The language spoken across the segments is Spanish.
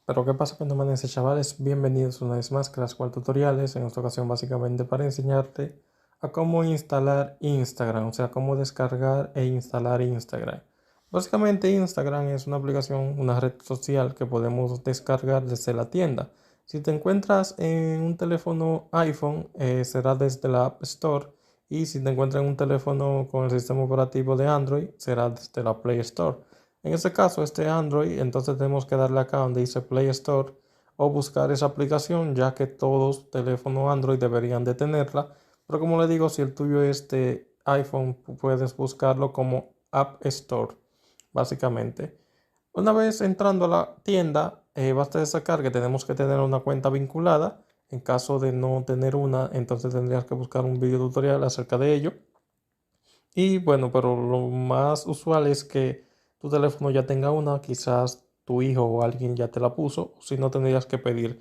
Pero ¿qué pasa cuando amanece, chavales? Bienvenidos una vez más a Crash Cual Tutoriales. En esta ocasión básicamente para enseñarte a cómo instalar Instagram, o sea, cómo descargar e instalar Instagram. Básicamente Instagram es una aplicación, una red social que podemos descargar desde la tienda. Si te encuentras en un teléfono iPhone, será desde la App Store. Y si te encuentras en un teléfono con el sistema operativo de Android, será desde la Play Store. En este caso, este Android, entonces tenemos que darle acá donde dice Play Store o buscar esa aplicación, ya que todos teléfonos Android deberían de tenerla. Pero como le digo, si el tuyo es de iPhone, puedes buscarlo como App Store, básicamente. Una vez entrando a la tienda, basta destacar que tenemos que tener una cuenta vinculada. En caso de no tener una, entonces tendrías que buscar un video tutorial acerca de ello. Y bueno, pero lo más usual es que tu teléfono ya tenga una, quizás tu hijo o alguien ya te la puso, o si no tendrías que pedir.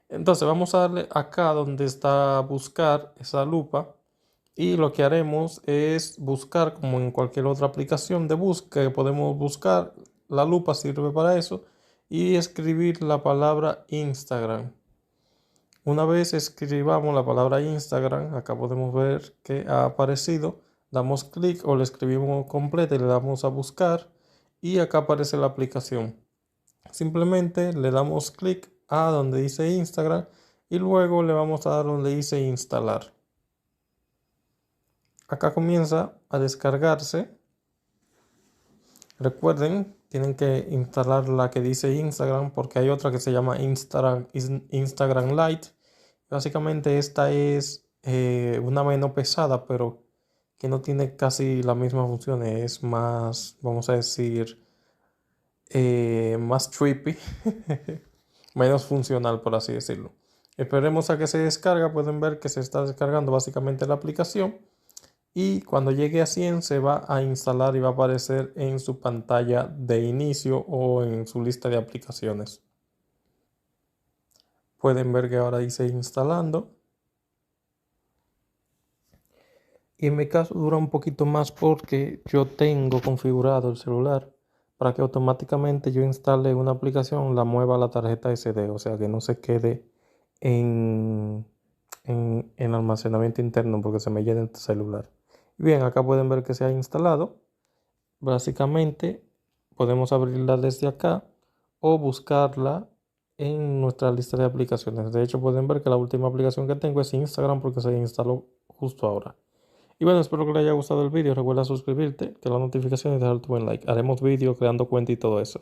Entonces vamos a darle acá donde está buscar esa lupa y lo que haremos es buscar como en cualquier otra aplicación de búsqueda que podemos buscar. La lupa sirve para eso y escribir la palabra Instagram. Una vez escribamos la palabra Instagram, acá podemos ver que ha aparecido. Damos clic o le escribimos completa y le damos a buscar y acá aparece la aplicación. Simplemente le damos clic a donde dice Instagram y luego le vamos a dar donde dice instalar. Acá comienza a descargarse. Recuerden, tienen que instalar la que dice Instagram porque hay otra que se llama Instagram Lite. Básicamente esta es una menos pesada, pero que no tiene casi las mismas funciones. Es más, vamos a decir, más trippy, menos funcional, por así decirlo. Esperemos a que se descarga. Pueden ver que se está descargando básicamente la aplicación. Y cuando llegue a 100 se va a instalar y va a aparecer en su pantalla de inicio o en su lista de aplicaciones. Pueden ver que ahora dice instalando. Y en mi caso dura un poquito más porque yo tengo configurado el celular para que automáticamente yo instale una aplicación, la mueva a la tarjeta SD, o sea que no se quede en, en almacenamiento interno porque se me llena el celular. Bien, acá pueden ver que se ha instalado. Básicamente podemos abrirla desde acá o buscarla en nuestra lista de aplicaciones. De hecho, pueden ver que la última aplicación que tengo es Instagram porque se instaló justo ahora. Y bueno, espero que les haya gustado el vídeo. Recuerda suscribirte, que las notificaciones y dejar tu buen like. Haremos vídeos creando cuenta y todo eso.